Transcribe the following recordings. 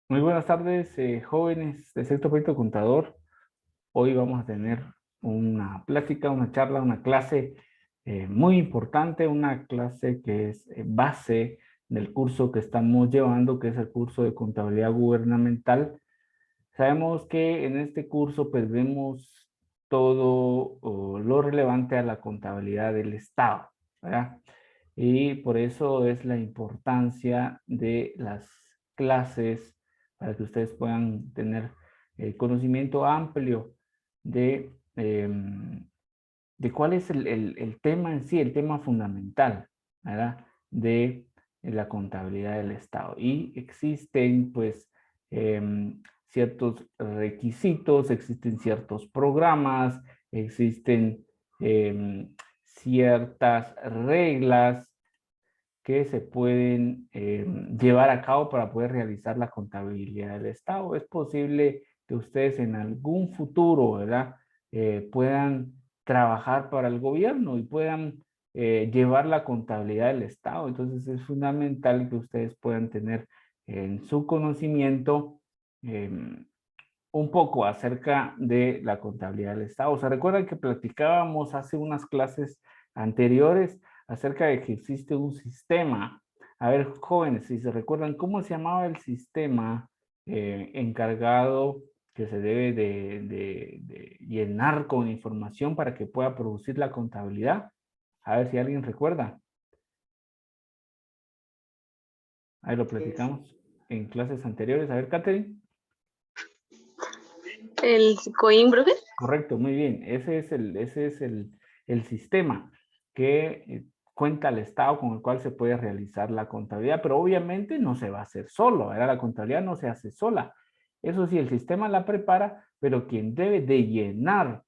Muy buenas tardes, jóvenes del sector proyecto contador. Hoy vamos a tener una plática, una charla, una clase muy importante, una clase que es base del curso que estamos llevando, que es el curso de contabilidad gubernamental. Sabemos que en este curso pues vemos todo lo relevante a la contabilidad del Estado, ¿verdad? Y por eso es la importancia de las clases para que ustedes puedan tener conocimiento amplio de, de cuál es el tema en sí, el tema fundamental, ¿verdad? De la contabilidad del Estado. Y existen, pues, ciertos requisitos, existen ciertos programas, existen ciertas reglas que se pueden llevar a cabo para poder realizar la contabilidad del Estado. Es posible que ustedes en algún futuro, ¿verdad? Puedan trabajar para el gobierno y puedan llevar la contabilidad del Estado. Entonces es fundamental que ustedes puedan tener en su conocimiento un poco acerca de la contabilidad del Estado. O sea, recuerdan que platicábamos hace unas clases anteriores acerca de que existe un sistema. A ver, jóvenes, si se recuerdan, ¿cómo se llamaba el sistema encargado que se debe de llenar con información para que pueda producir la contabilidad? A ver si alguien recuerda. Ahí lo Es platicamos en clases anteriores. A ver, Catherine. el Coin, profe. Correcto, muy bien. Ese es el sistema que cuenta el Estado con el cual se puede realizar la contabilidad, pero obviamente no se va a hacer solo, ¿verdad? La contabilidad no se hace sola. Eso sí, el sistema la prepara, pero quien debe de llenar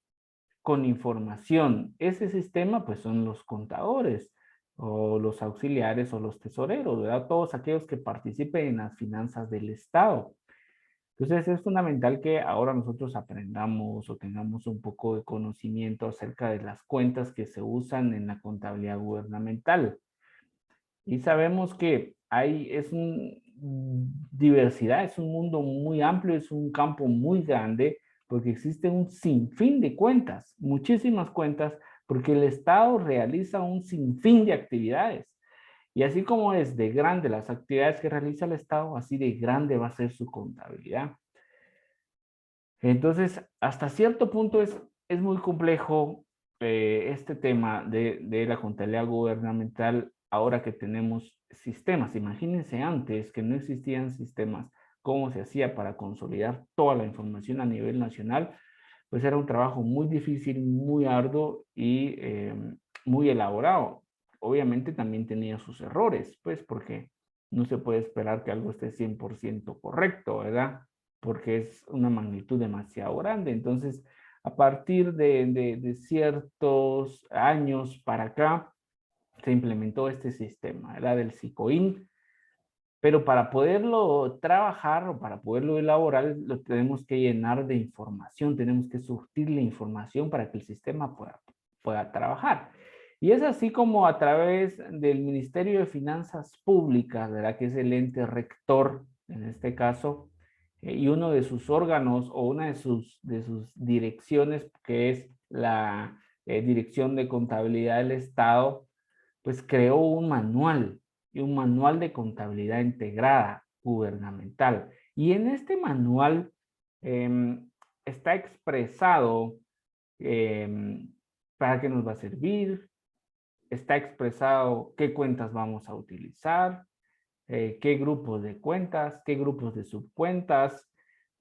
con información ese sistema, pues son los contadores o los auxiliares o los tesoreros, ¿verdad? Todos aquellos que participen en las finanzas del Estado. Entonces es fundamental que ahora nosotros aprendamos o tengamos un poco de conocimiento acerca de las cuentas que se usan en la contabilidad gubernamental. Y sabemos que es un diversidad, es un mundo muy amplio, es un campo muy grande, porque existe un sinfín de cuentas, muchísimas cuentas, porque el Estado realiza un sinfín de actividades. Y así como es de grande las actividades que realiza el Estado, así de grande va a ser su contabilidad. Entonces, hasta cierto punto es muy complejo este tema de la contabilidad gubernamental ahora que tenemos sistemas. Imagínense antes que no existían sistemas, cómo se hacía para consolidar toda la información a nivel nacional, pues era un trabajo muy difícil, muy arduo y muy elaborado. Obviamente también tenía sus errores, pues porque no se puede esperar que algo esté 100% correcto, ¿verdad? Porque es una magnitud demasiado grande. Entonces, a partir de ciertos años para acá, se implementó este sistema, era del SICOIN, pero para poderlo trabajar o para poderlo elaborar, lo tenemos que llenar de información, tenemos que surtirle información para que el sistema pueda trabajar. Y es así como a través del Ministerio de Finanzas Públicas, ¿verdad? Que es el ente rector en este caso, y uno de sus órganos o una de sus direcciones, que es la Dirección de Contabilidad del Estado, pues creó un manual y un manual de contabilidad integrada gubernamental. Y en este manual está expresado para qué nos va a servir, está expresado qué cuentas vamos a utilizar, qué grupos de cuentas, qué grupos de subcuentas,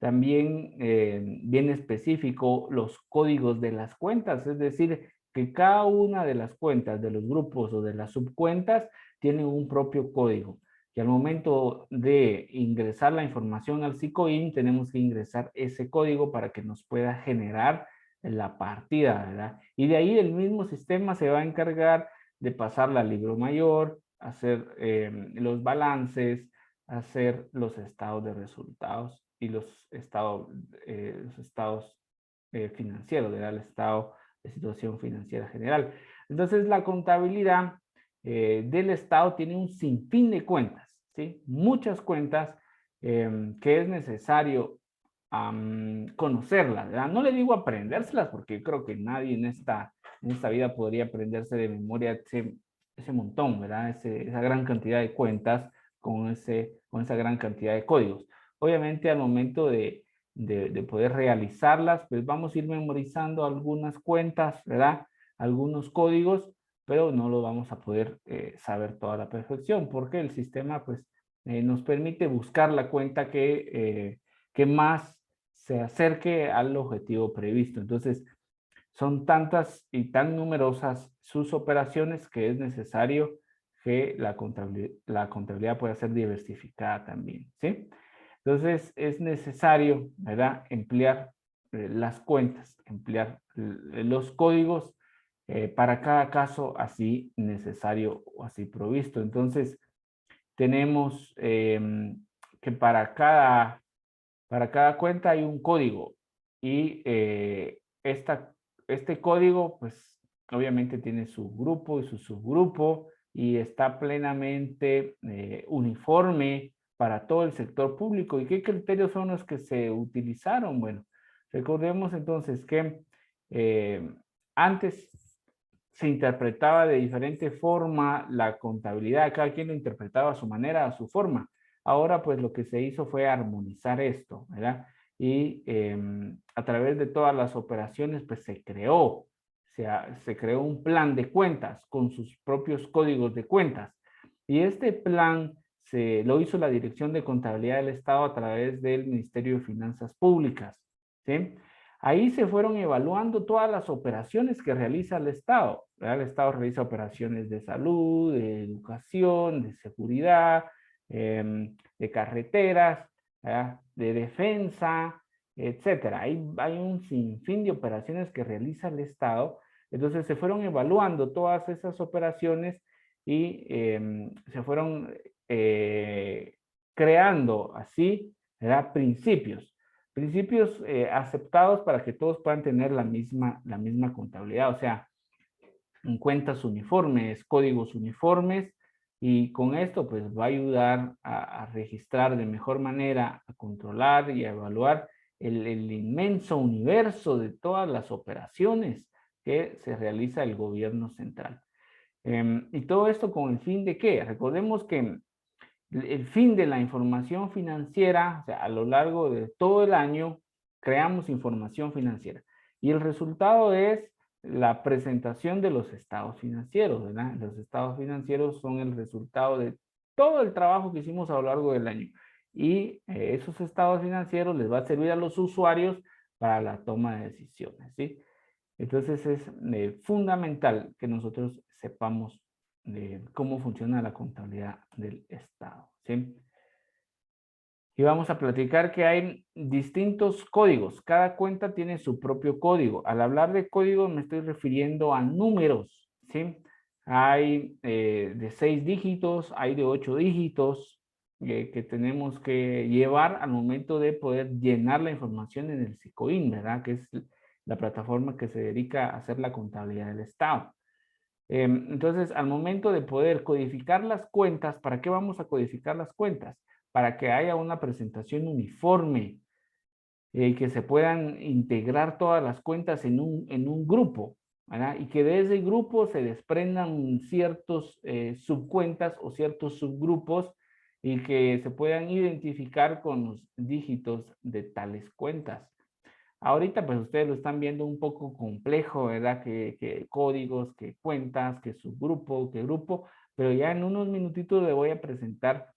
también bien específico los códigos de las cuentas, es decir, que cada una de las cuentas de los grupos o de las subcuentas tiene un propio código. Y al momento de ingresar la información al SICOIN, tenemos que ingresar ese código para que nos pueda generar la partida, ¿verdad? Y de ahí el mismo sistema se va a encargar de pasarla al libro mayor, hacer los balances, hacer los estados de resultados y los estados financieros, ¿verdad? El estado de situación financiera general. Entonces, la contabilidad del Estado tiene un sinfín de cuentas, ¿sí? Muchas cuentas que es necesario conocerlas, ¿verdad? No le digo aprendérselas porque creo que nadie en esta vida podría aprenderse de memoria ese montón, ¿verdad? Esa gran cantidad de cuentas con esa gran cantidad de códigos. Obviamente al momento de poder realizarlas, pues vamos a ir memorizando algunas cuentas, ¿verdad? Algunos códigos, pero no lo vamos a poder saber toda la perfección porque el sistema pues nos permite buscar la cuenta que más se acerque al objetivo previsto. Entonces, son tantas y tan numerosas sus operaciones que es necesario que la contabilidad pueda ser diversificada también, ¿sí? Entonces, es necesario, ¿verdad?, emplear las cuentas, emplear los códigos para cada caso así necesario o así provisto. Entonces, tenemos que para cada cuenta hay un código y este código, pues obviamente tiene su grupo y su subgrupo y está plenamente uniforme para todo el sector público. ¿Y qué criterios son los que se utilizaron? Bueno, recordemos entonces que antes se interpretaba de diferente forma la contabilidad, cada quien lo interpretaba a su manera, a su forma. Ahora, pues lo que se hizo fue armonizar esto, ¿verdad? Y a través de todas las operaciones, pues se creó un plan de cuentas con sus propios códigos de cuentas. Y este plan lo hizo la Dirección de Contabilidad del Estado a través del Ministerio de Finanzas Públicas, ¿sí? Ahí se fueron evaluando todas las operaciones que realiza el Estado, ¿verdad? El Estado realiza operaciones de salud, de educación, de seguridad, de carreteras, ¿verdad?, de defensa, etcétera. Hay un sinfín de operaciones que realiza el Estado. Entonces se fueron evaluando todas esas operaciones y se fueron creando así, ¿verdad?, principios aceptados para que todos puedan tener la misma contabilidad, o sea, en cuentas uniformes, códigos uniformes, y con esto pues va a ayudar a registrar de mejor manera, a controlar y a evaluar el inmenso universo de todas las operaciones que se realiza el gobierno central. Y todo esto con el fin de ¿qué? Recordemos que el fin de la información financiera, o sea, a lo largo de todo el año, creamos información financiera. Y el resultado es la presentación de los estados financieros, ¿verdad? Los estados financieros son el resultado de todo el trabajo que hicimos a lo largo del año. Y esos estados financieros les va a servir a los usuarios para la toma de decisiones, ¿sí? Entonces es fundamental que nosotros sepamos cómo funciona la contabilidad del Estado, ¿sí? Y vamos a platicar que hay distintos códigos. Cada cuenta tiene su propio código. Al hablar de códigos me estoy refiriendo a números, ¿sí? Hay de 6 dígitos, hay de 8 dígitos que tenemos que llevar al momento de poder llenar la información en el SICOIN, ¿verdad? Que es la plataforma que se dedica a hacer la contabilidad del Estado. Entonces, al momento de poder codificar las cuentas, ¿para qué vamos a codificar las cuentas? Para que haya una presentación uniforme, que se puedan integrar todas las cuentas en un grupo, ¿verdad? Y que de ese grupo se desprendan ciertos subcuentas o ciertos subgrupos y que se puedan identificar con los dígitos de tales cuentas. Ahorita pues ustedes lo están viendo un poco complejo, ¿verdad? Que códigos, que cuentas, que subgrupo, que grupo, pero ya en unos minutitos le voy a presentar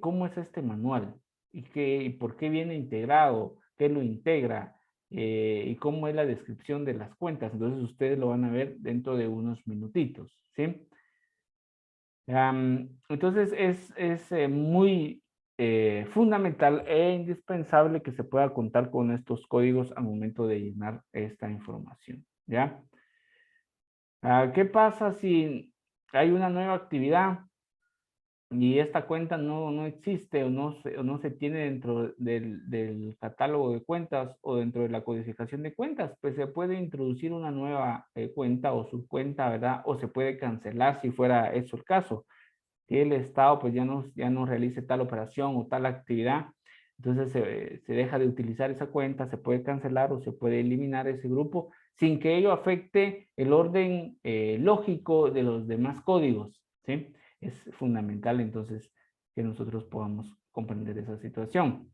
cómo es este manual y por qué viene integrado, qué lo integra y cómo es la descripción de las cuentas. Entonces ustedes lo van a ver dentro de unos minutitos, ¿sí? Entonces es muy fundamental e indispensable que se pueda contar con estos códigos al momento de llenar esta información, ¿ya? ¿Qué pasa si hay una nueva actividad y esta cuenta no existe o no se tiene dentro del catálogo de cuentas o dentro de la codificación de cuentas? Pues se puede introducir una nueva cuenta o subcuenta, ¿verdad? O se puede cancelar si fuera eso el caso, que el Estado pues ya no realice tal operación o tal actividad. Entonces se deja de utilizar esa cuenta, se puede cancelar o se puede eliminar ese grupo sin que ello afecte el orden lógico de los demás códigos, ¿sí? Es fundamental entonces que nosotros podamos comprender esa situación.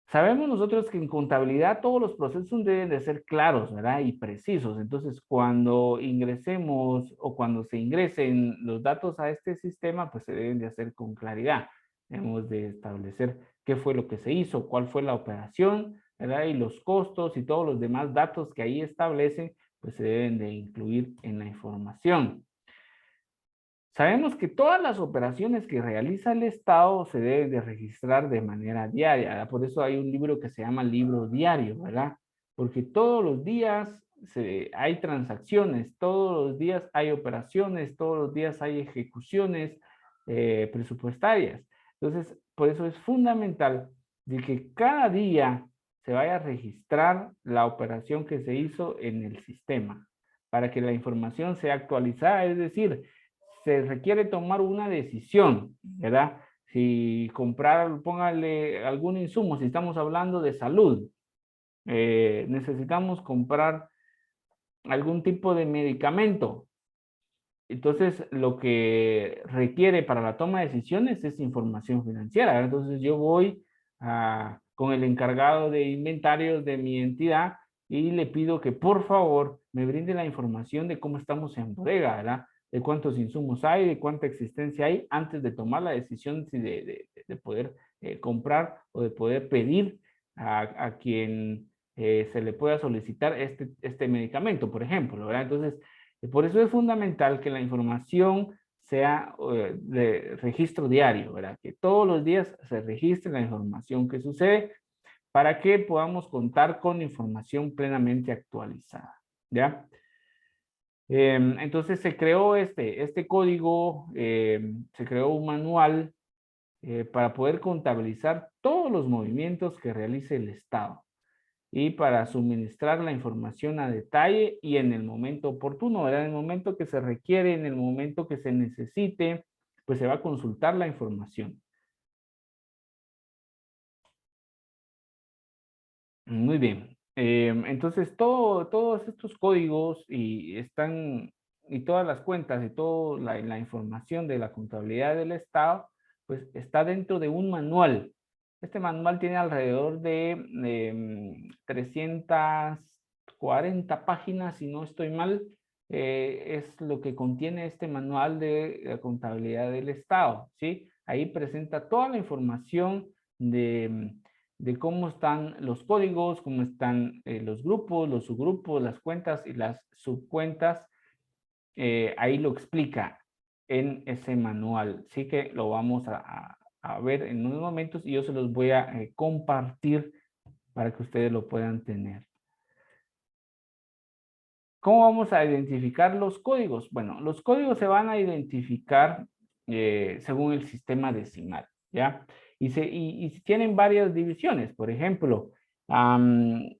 Sabemos nosotros que en contabilidad todos los procesos deben de ser claros, ¿verdad? Y precisos. Entonces, cuando ingresemos o cuando se ingresen los datos a este sistema, pues se deben de hacer con claridad. Debemos de establecer qué fue lo que se hizo, cuál fue la operación, ¿verdad? Y los costos y todos los demás datos que ahí establecen, pues se deben de incluir en la información. Sabemos que todas las operaciones que realiza el Estado se deben de registrar de manera diaria, ¿verdad? Por eso hay un libro que se llama libro diario, ¿verdad? Porque todos los días hay transacciones, todos los días hay operaciones, todos los días hay ejecuciones presupuestarias. Entonces, por eso es fundamental de que cada día se vaya a registrar la operación que se hizo en el sistema, para que la información sea actualizada, es decir, se requiere tomar una decisión, ¿verdad? Si comprar, póngale algún insumo, si estamos hablando de salud, necesitamos comprar algún tipo de medicamento. Entonces, lo que requiere para la toma de decisiones es información financiera. Entonces, yo voy con el encargado de inventarios de mi entidad y le pido que por favor me brinde la información de cómo estamos en bodega, ¿verdad? De cuántos insumos hay, de cuánta existencia hay, antes de tomar la decisión de poder comprar o de poder pedir a quien se le pueda solicitar este medicamento, por ejemplo, ¿verdad? Entonces, por eso es fundamental que la información sea de registro diario, ¿verdad? Que todos los días se registre la información que sucede para que podamos contar con información plenamente actualizada, ¿ya? Entonces se creó este código, se creó un manual para poder contabilizar todos los movimientos que realice el Estado y para suministrar la información a detalle y en el momento oportuno, ¿verdad? En el momento que se requiere, en el momento que se necesite, pues se va a consultar la información. Muy bien. Entonces, todos estos códigos y todas las cuentas y toda la información de la contabilidad del Estado, pues está dentro de un manual. Este manual tiene alrededor de 340 páginas, si no estoy mal. Es lo que contiene este manual de la contabilidad del Estado, ¿sí? Ahí presenta toda la información de cómo están los códigos, cómo están los grupos, los subgrupos, las cuentas y las subcuentas. Ahí lo explica en ese manual. Sí que lo vamos a ver en unos momentos y yo se los voy a compartir para que ustedes lo puedan tener. ¿Cómo vamos a identificar los códigos? Bueno, los códigos se van a identificar según el sistema decimal, ¿ya? Y tienen varias divisiones. Por ejemplo, ¿con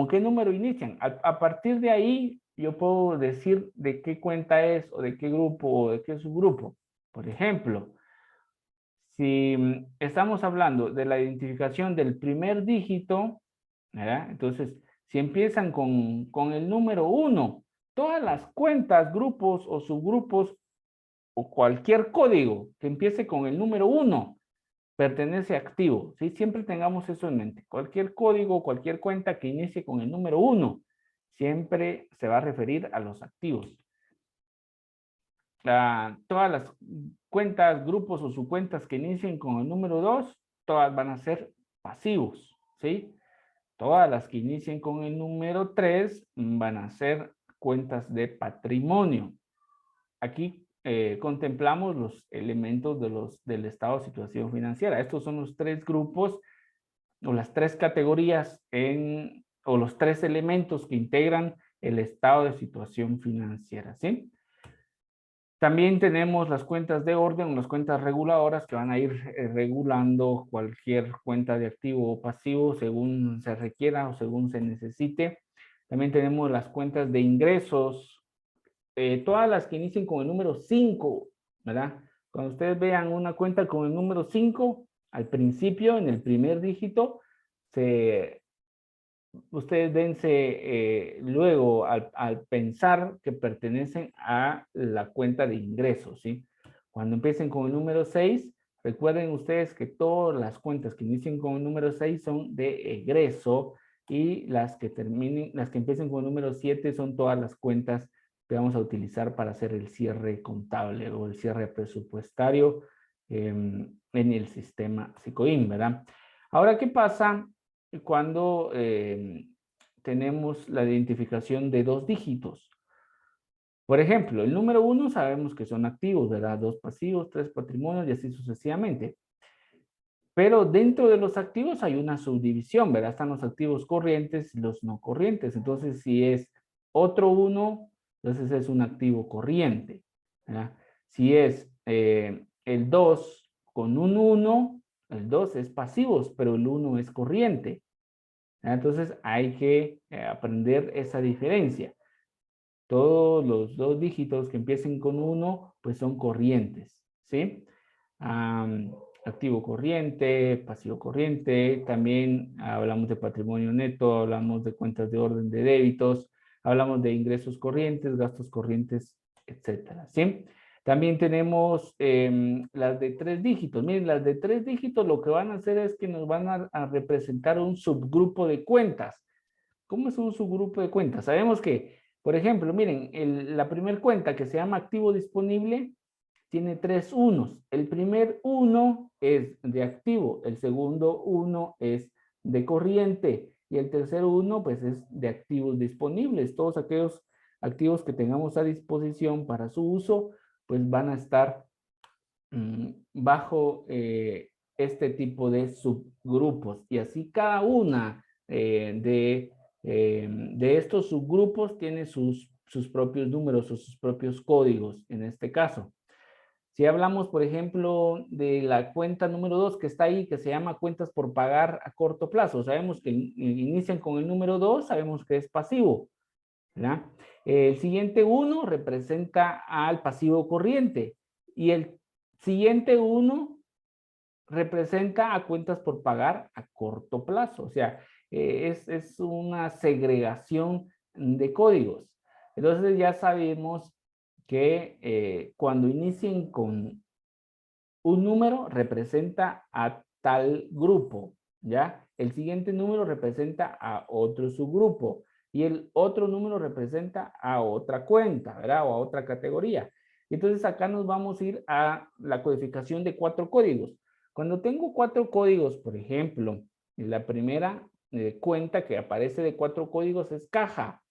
qué número inician? A partir de ahí, yo puedo decir de qué cuenta es, o de qué grupo, o de qué subgrupo. Por ejemplo, si estamos hablando de la identificación del primer dígito, ¿verdad? Entonces, si empiezan con el número 1, todas las cuentas, grupos o subgrupos o cualquier código que empiece con el número 1 pertenece a activo, ¿sí? Siempre tengamos eso en mente. Cualquier código, cualquier cuenta que inicie con el número 1, siempre se va a referir a los activos. Todas las cuentas, grupos o subcuentas que inicien con el número 2, todas van a ser pasivos, ¿sí? Todas las que inicien con el número 3 van a ser cuentas de patrimonio. Aquí contemplamos los elementos del estado de situación financiera. Estos son los tres grupos o las tres categorías o los tres elementos que integran el estado de situación financiera, ¿sí? También tenemos las cuentas de orden, las cuentas reguladoras que van a ir regulando cualquier cuenta de activo o pasivo según se requiera o según se necesite. También tenemos las cuentas de ingresos, todas las que inicien con el número 5, ¿verdad? Cuando ustedes vean una cuenta con el número 5, Al principio, en el primer dígito, ustedes dense luego al pensar que pertenecen a la cuenta de ingresos, ¿sí? Cuando empiecen con el número 6, recuerden ustedes que todas las cuentas que inicien con el número 6 son de egreso y las que empiecen con el número 7 son todas las cuentas que vamos a utilizar para hacer el cierre contable o el cierre presupuestario en el sistema SICOIN, ¿verdad? Ahora, ¿qué pasa cuando tenemos la identificación de dos dígitos? Por ejemplo, el número 1 sabemos que son activos, ¿verdad? 2 pasivos, 3 patrimonios y así sucesivamente. Pero dentro de los activos hay una subdivisión, ¿verdad? Están los activos corrientes y los no corrientes. Entonces, si es otro 1, entonces es un activo corriente, ¿verdad? Si es el 2 con un 1, el 2 es pasivos, pero el 1 es corriente. Entonces hay que aprender esa diferencia. Todos los dos dígitos que empiecen con 1, pues son corrientes, ¿sí? Activo corriente, pasivo corriente, también hablamos de patrimonio neto, hablamos de cuentas de orden de débitos, hablamos de ingresos corrientes, gastos corrientes, etcétera, ¿sí? También tenemos las de 3 dígitos. Miren, las de 3 dígitos lo que van a hacer es que nos van a representar un subgrupo de cuentas. ¿Cómo es un subgrupo de cuentas? Sabemos que, por ejemplo, miren, la primera cuenta que se llama activo disponible tiene 3 unos. El primer 1 es de activo, el segundo 1 es de corriente y el tercer 1 pues es de activos disponibles. Todos aquellos activos que tengamos a disposición para su uso pues van a estar bajo este tipo de subgrupos y así cada una de estos subgrupos tiene sus propios números o sus propios códigos en este caso. Si hablamos, por ejemplo, de la cuenta número 2 que está ahí, que se llama cuentas por pagar a corto plazo, sabemos que inician con el número 2, sabemos que es pasivo, ¿verdad? El siguiente 1 representa al pasivo corriente y el siguiente 1 representa a cuentas por pagar a corto plazo, o sea, es una segregación de códigos. Entonces ya sabemos que cuando inicien con un número representa a tal grupo, ¿ya? El siguiente número representa a otro subgrupo y el otro número representa a otra cuenta, ¿verdad? O a otra categoría. Entonces acá nos vamos a ir a la codificación de 4 códigos. Cuando tengo 4 códigos, por ejemplo, la primera cuenta que aparece de 4 códigos es caja.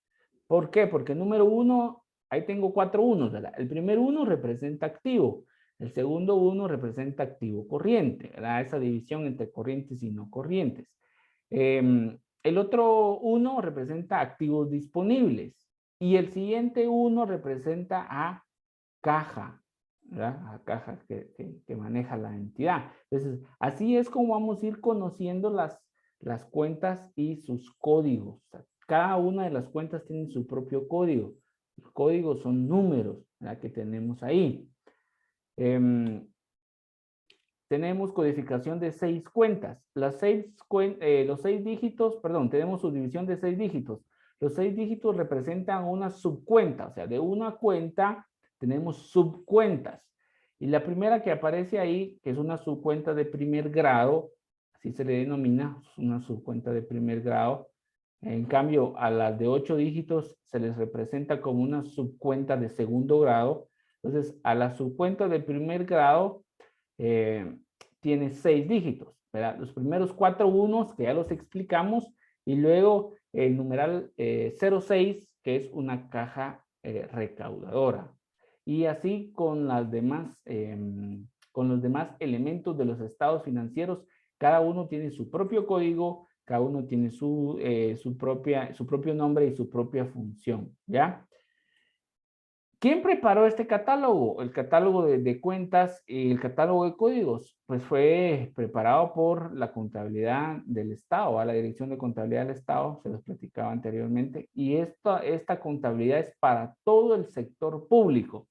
¿Por qué? Porque el número 1, ahí tengo 4 unos, ¿verdad? El primer 1 representa activo. El segundo 1 representa activo corriente, ¿verdad? Esa división entre corrientes y no corrientes. El otro 1 representa activos disponibles. Y el siguiente 1 representa a caja, ¿verdad? A caja que maneja la entidad. Entonces, así es como vamos a ir conociendo las cuentas y sus códigos. O sea, cada una de las cuentas tiene su propio código. Los códigos son números, ¿verdad? Que tenemos ahí. Tenemos codificación de 6 cuentas. Los 6 dígitos, perdón, tenemos subdivisión de 6 dígitos. Los 6 dígitos representan una subcuenta, o sea, de una cuenta tenemos subcuentas. Y la primera que aparece ahí, que es una subcuenta de primer grado, así se le denomina, una subcuenta de primer grado. En cambio, a las de 8 dígitos se les representa como una subcuenta de segundo grado. Entonces, a la subcuenta de primer grado tiene 6 dígitos, ¿verdad? Los primeros 4 unos que ya los explicamos y luego el numeral 06 que es una caja recaudadora. Y así con las demás, con los demás elementos de los estados financieros, cada uno tiene su propio código, cada uno tiene su propio nombre y su propia función, ¿ya? ¿Quién preparó este catálogo? El catálogo de cuentas y el catálogo de códigos. Pues fue preparado por la contabilidad del Estado, a la Dirección de Contabilidad del Estado, se los platicaba anteriormente, y esta contabilidad es para todo el sector público.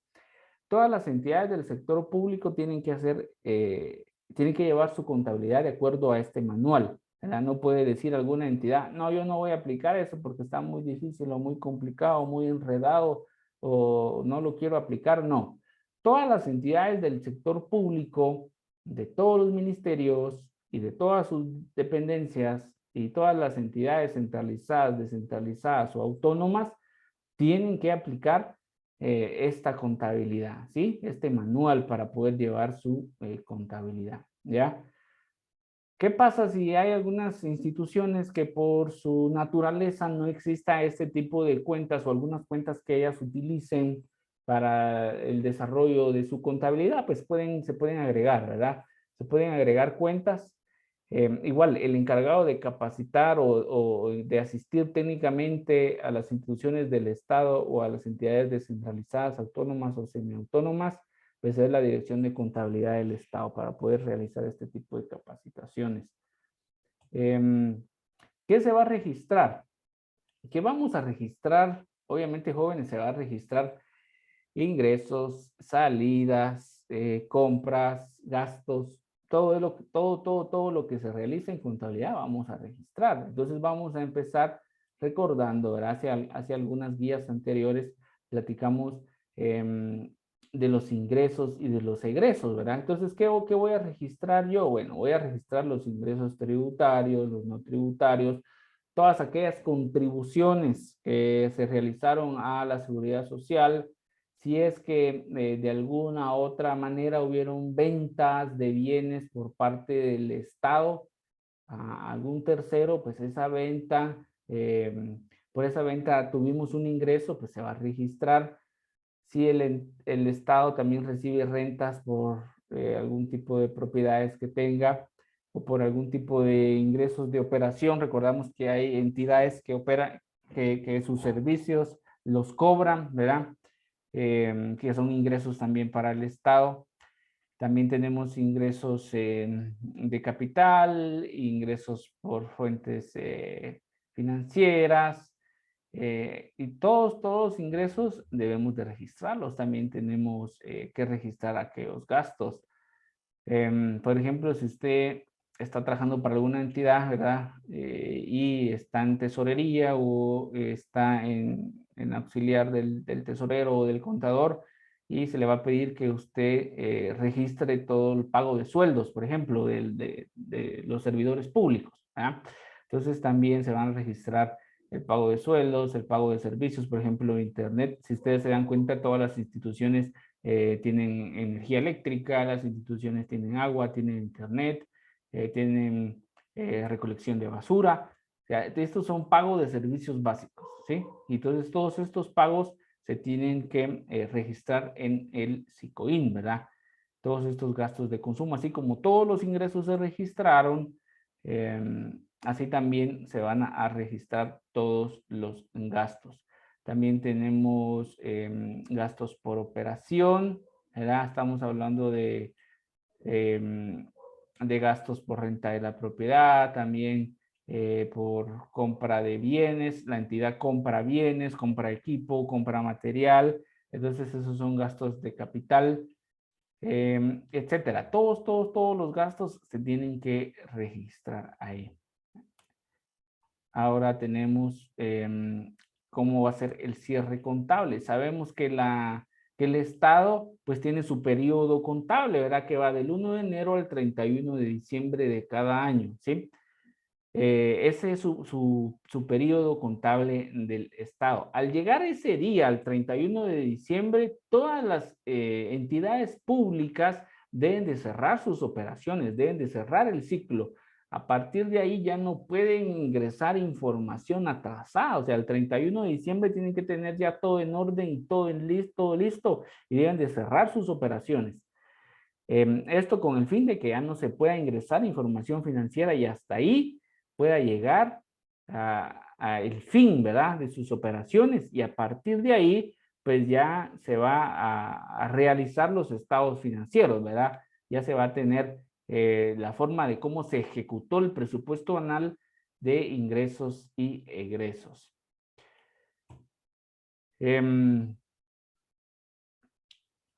Todas las entidades del sector público tienen que hacer tiene que llevar su contabilidad de acuerdo a este manual, ¿verdad? No puede decir alguna entidad, no, yo no voy a aplicar eso porque está muy difícil o muy complicado, muy enredado o no lo quiero aplicar, no. Todas las entidades del sector público, de todos los ministerios y de todas sus dependencias y todas las entidades centralizadas, descentralizadas o autónomas, tienen que aplicar esta contabilidad, ¿sí? Este manual para poder llevar su contabilidad, ¿ya? ¿Qué pasa si hay algunas instituciones que por su naturaleza no exista este tipo de cuentas o algunas cuentas que ellas utilicen para el desarrollo de su contabilidad? Pues se pueden agregar, ¿verdad? Se pueden agregar cuentas. Igual, el encargado de capacitar o de asistir técnicamente a las instituciones del Estado o a las entidades descentralizadas, autónomas o semiautónomas, pues es la Dirección de Contabilidad del Estado para poder realizar este tipo de capacitaciones. ¿Qué se va a registrar? ¿Qué vamos a registrar? Obviamente, jóvenes, se va a registrar ingresos, salidas, compras, gastos, todo lo que se realiza en contabilidad vamos a registrar. Entonces vamos a empezar recordando, ¿verdad? Hace algunas guías anteriores platicamos de los ingresos y de los egresos, ¿verdad? Entonces, ¿qué voy a registrar yo? Bueno, voy a registrar los ingresos tributarios, los no tributarios, todas aquellas contribuciones que se realizaron a la seguridad social, si es que de alguna u otra manera hubieron ventas de bienes por parte del Estado a algún tercero, pues esa venta, por esa venta tuvimos un ingreso, pues se va a registrar. Si el Estado también recibe rentas por algún tipo de propiedades que tenga o por algún tipo de ingresos de operación, recordamos que hay entidades que operan, que sus servicios los cobran, ¿verdad? Que son ingresos también para el Estado. También tenemos ingresos de capital, ingresos por fuentes financieras, y todos los ingresos debemos de registrarlos. También tenemos que registrar aquellos gastos. Por ejemplo, si usted está trabajando para alguna entidad, ¿verdad? Y está en tesorería o está en auxiliar del tesorero o del contador, y se le va a pedir que usted registre todo el pago de sueldos, por ejemplo, de los servidores públicos, ¿verdad? Entonces también se van a registrar el pago de sueldos, el pago de servicios, por ejemplo, Internet. Si ustedes se dan cuenta, todas las instituciones tienen energía eléctrica, las instituciones tienen agua, tienen internet, tienen recolección de basura. O sea, estos son pagos de servicios básicos, ¿sí? Y entonces todos estos pagos se tienen que registrar en el SICOIN, ¿verdad? Todos estos gastos de consumo, así como todos los ingresos se registraron, así también se van a registrar todos los gastos. También tenemos gastos por operación, ¿verdad? Estamos hablando de gastos por renta de la propiedad, también por compra de bienes, la entidad compra bienes, compra equipo, compra material, entonces esos son gastos de capital, etcétera. Todos los gastos se tienen que registrar ahí. Ahora tenemos cómo va a ser el cierre contable. Sabemos que el Estado pues tiene su periodo contable, ¿verdad? Que va del 1 de enero al 31 de diciembre de cada año, ¿sí? Ese es su periodo contable del Estado. Al llegar ese día, al 31 de diciembre, todas las entidades públicas deben de cerrar sus operaciones, deben de cerrar el ciclo. A partir de ahí ya no pueden ingresar información atrasada. O sea, el 31 de diciembre tienen que tener ya todo en orden y todo listo y deben de cerrar sus operaciones. Esto con el fin de que ya no se pueda ingresar información financiera y hasta ahí pueda llegar a el fin, ¿verdad? De sus operaciones y a partir de ahí, pues ya se va a realizar los estados financieros, ¿verdad? Ya se va a tener la forma de cómo se ejecutó el presupuesto anual de ingresos y egresos.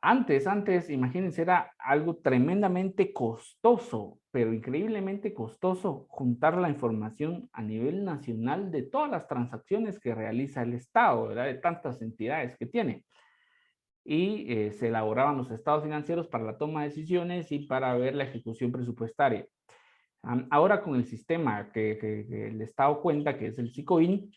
Antes, imagínense, era algo tremendamente costoso, pero increíblemente costoso juntar la información a nivel nacional de todas las transacciones que realiza el Estado, ¿verdad? De tantas entidades que tiene. Y se elaboraban los estados financieros para la toma de decisiones y para ver la ejecución presupuestaria. Ahora con el sistema que el Estado cuenta, que es el SICOIN,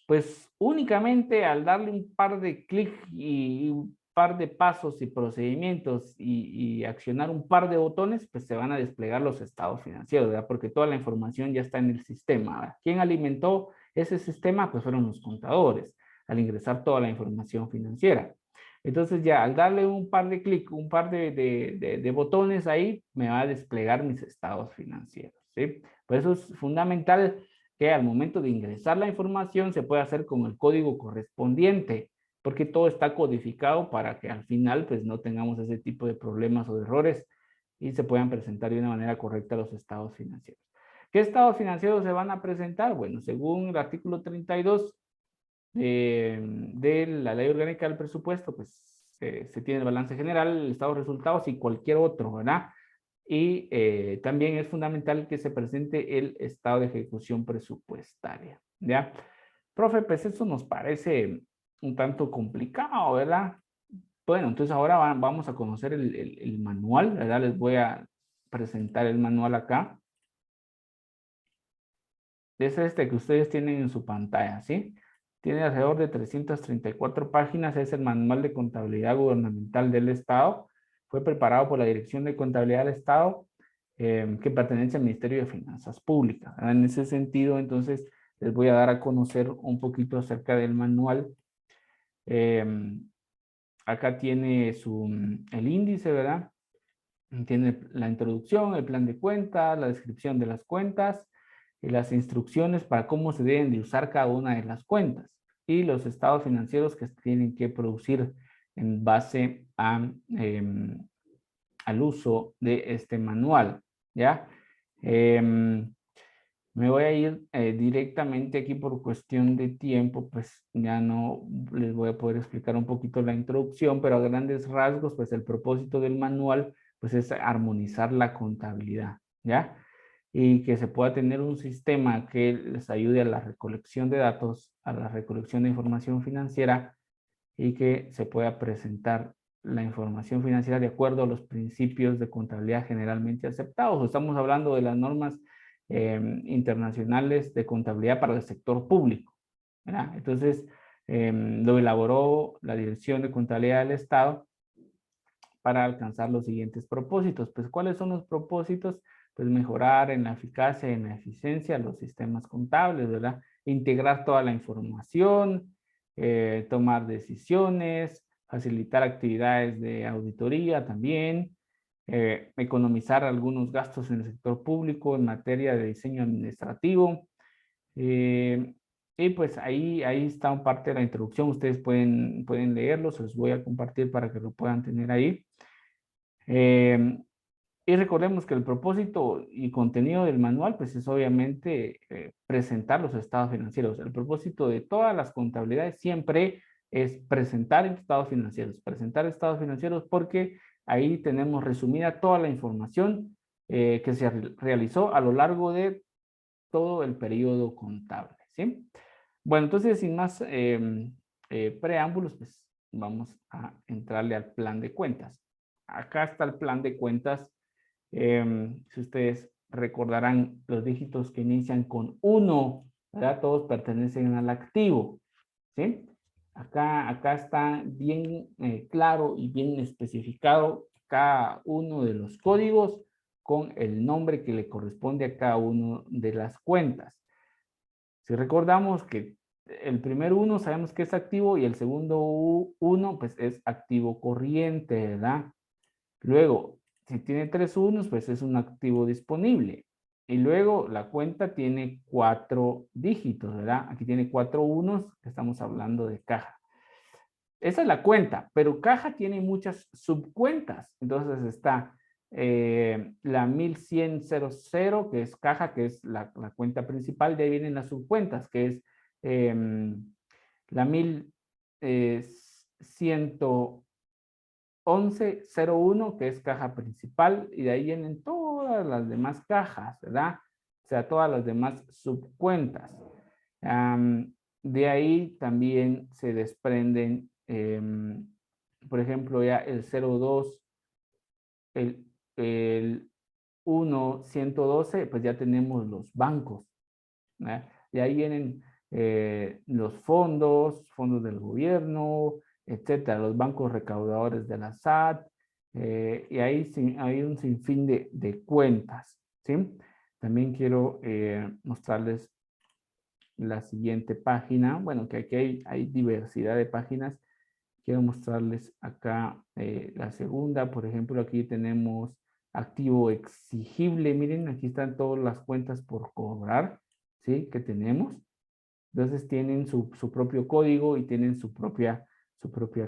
pues únicamente al darle un par de clics y un par de pasos y procedimientos y accionar un par de botones, pues se van a desplegar los estados financieros, ¿verdad? Porque toda la información ya está en el sistema, ¿verdad? ¿Quién alimentó ese sistema? Pues fueron los contadores, al ingresar toda la información financiera. Entonces ya al darle un par de clics, un par de botones ahí, me va a desplegar mis estados financieros, ¿sí? Por eso es fundamental que al momento de ingresar la información se puede hacer con el código correspondiente, porque todo está codificado para que al final pues no tengamos ese tipo de problemas o de errores y se puedan presentar de una manera correcta los estados financieros. ¿Qué estados financieros se van a presentar? Bueno, según el artículo 32 de la Ley Orgánica del Presupuesto, pues se tiene el balance general, el estado de resultados y cualquier otro, ¿verdad? Y también es fundamental que se presente el estado de ejecución presupuestaria, ¿ya? Profe, pues eso nos parece un tanto complicado, ¿verdad? Bueno, entonces ahora vamos a conocer el manual, ¿verdad? Les voy a presentar el manual acá. Es este que ustedes tienen en su pantalla, ¿sí? Tiene alrededor de 334 páginas, es el manual de contabilidad gubernamental del Estado. Fue preparado por la Dirección de Contabilidad del Estado, que pertenece al Ministerio de Finanzas Públicas. En ese sentido, entonces, les voy a dar a conocer un poquito acerca del manual. Acá tiene el índice, ¿verdad? Tiene la introducción, el plan de cuentas, la descripción de las cuentas y las instrucciones para cómo se deben de usar cada una de las cuentas y los estados financieros que se tienen que producir en base al uso de este manual, ¿ya? Me voy a ir directamente aquí por cuestión de tiempo, pues ya no les voy a poder explicar un poquito la introducción, pero a grandes rasgos, pues el propósito del manual, pues es armonizar la contabilidad, ¿ya? Y que se pueda tener un sistema que les ayude a la recolección de datos, a la recolección de información financiera y que se pueda presentar la información financiera de acuerdo a los principios de contabilidad generalmente aceptados. Estamos hablando de las normas internacionales de contabilidad para el sector público, ¿verdad? Entonces, lo elaboró la Dirección de Contabilidad del Estado para alcanzar los siguientes propósitos. Pues, ¿cuáles son los propósitos? Pues mejorar en la eficacia y en la eficiencia los sistemas contables, ¿verdad? Integrar toda la información, tomar decisiones, facilitar actividades de auditoría también, economizar algunos gastos en el sector público en materia de diseño administrativo. Y pues ahí está parte de la introducción. Ustedes pueden leerlo, se los voy a compartir para que lo puedan tener ahí. Y recordemos que el propósito y contenido del manual, pues es obviamente presentar los estados financieros. El propósito de todas las contabilidades siempre es presentar estados financieros porque ahí tenemos resumida toda la información que se realizó a lo largo de todo el periodo contable, ¿sí? Bueno, entonces sin más preámbulos, pues vamos a entrarle al plan de cuentas. Acá está el plan de cuentas. Si ustedes recordarán los dígitos que inician con 1, ¿verdad? Todos pertenecen al activo, ¿sí? Acá está bien claro y bien especificado cada uno de los códigos con el nombre que le corresponde a cada uno de las cuentas. Si recordamos que el primer 1 sabemos que es activo y el segundo 1 pues es activo corriente, ¿verdad? Luego, si tiene 3 unos, pues es un activo disponible. Y luego la cuenta tiene 4 dígitos, ¿verdad? Aquí tiene 4 unos, que estamos hablando de caja. Esa es la cuenta, pero caja tiene muchas subcuentas. Entonces está la 1100, que es caja, que es la cuenta principal. De ahí vienen las subcuentas, que es la 1100 1101, que es caja principal, y de ahí vienen todas las demás cajas, ¿verdad? O sea, todas las demás subcuentas. De ahí también se desprenden, por ejemplo, ya el 02, el 112, pues ya tenemos los bancos, ¿verdad? De ahí vienen los fondos del gobierno, etcétera, los bancos recaudadores de la SAT, y ahí hay un sinfín de cuentas, ¿sí? También quiero mostrarles la siguiente página. Bueno, que aquí hay diversidad de páginas. Quiero mostrarles acá la segunda. Por ejemplo, aquí tenemos activo exigible. Miren, aquí están todas las cuentas por cobrar, ¿sí? Que tenemos. Entonces tienen su propio código y tienen su propia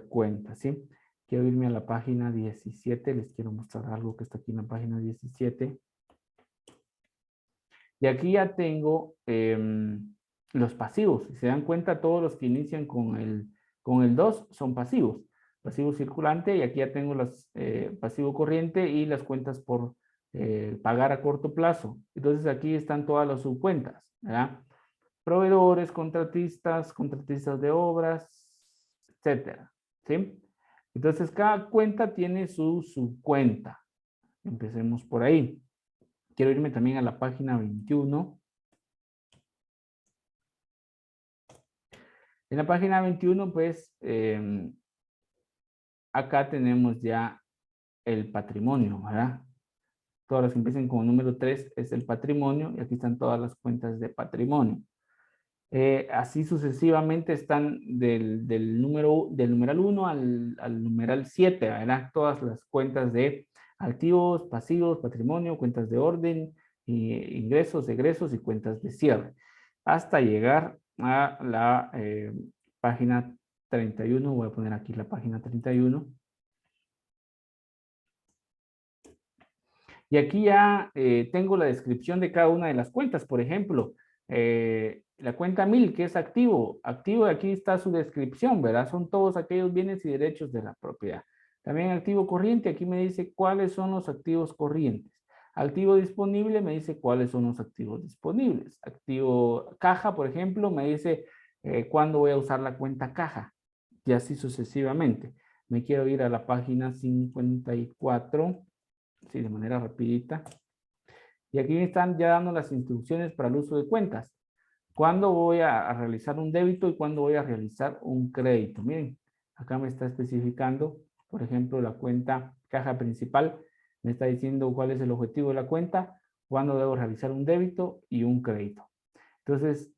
cuenta, ¿sí? Quiero irme a la página 17. Les quiero mostrar algo que está aquí en la página 17. Y aquí ya tengo los pasivos. Si se dan cuenta, todos los que inician con el 2 son pasivos. Pasivo circulante, y aquí ya tengo las pasivo corriente y las cuentas por pagar a corto plazo. Entonces aquí están todas las subcuentas, ¿verdad? Proveedores, contratistas de obras, etcétera, ¿sí? Entonces cada cuenta tiene su subcuenta. Empecemos por ahí. Quiero irme también a la página 21. En la página 21, pues, acá tenemos ya el patrimonio, ¿verdad? Todas las que empiecen con el número 3 es el patrimonio, y aquí están todas las cuentas de patrimonio. Así sucesivamente están del numeral 1 al numeral 7, ¿verdad? Todas las cuentas de activos, pasivos, patrimonio, cuentas de orden, ingresos, egresos y cuentas de cierre, hasta llegar a la página 31. Voy a poner aquí la página 31. Y aquí ya tengo la descripción de cada una de las cuentas. Por ejemplo, la cuenta 1000, que es activo. Activo, aquí está su descripción, ¿verdad? Son todos aquellos bienes y derechos de la propiedad. También activo corriente, aquí me dice cuáles son los activos corrientes. Activo disponible me dice cuáles son los activos disponibles. Activo caja, por ejemplo, me dice cuándo voy a usar la cuenta caja. Y así sucesivamente. Me quiero ir a la página 54. Sí, de manera rapidita. Y aquí me están ya dando las instrucciones para el uso de cuentas. ¿Cuándo voy a realizar un débito y cuándo voy a realizar un crédito? Miren, acá me está especificando, por ejemplo, la cuenta caja principal. Me está diciendo cuál es el objetivo de la cuenta, cuándo debo realizar un débito y un crédito. Entonces,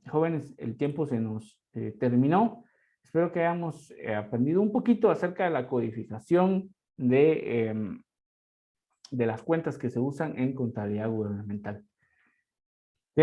jóvenes, el tiempo se nos terminó. Espero que hayamos aprendido un poquito acerca de la codificación de las cuentas que se usan en contabilidad gubernamental.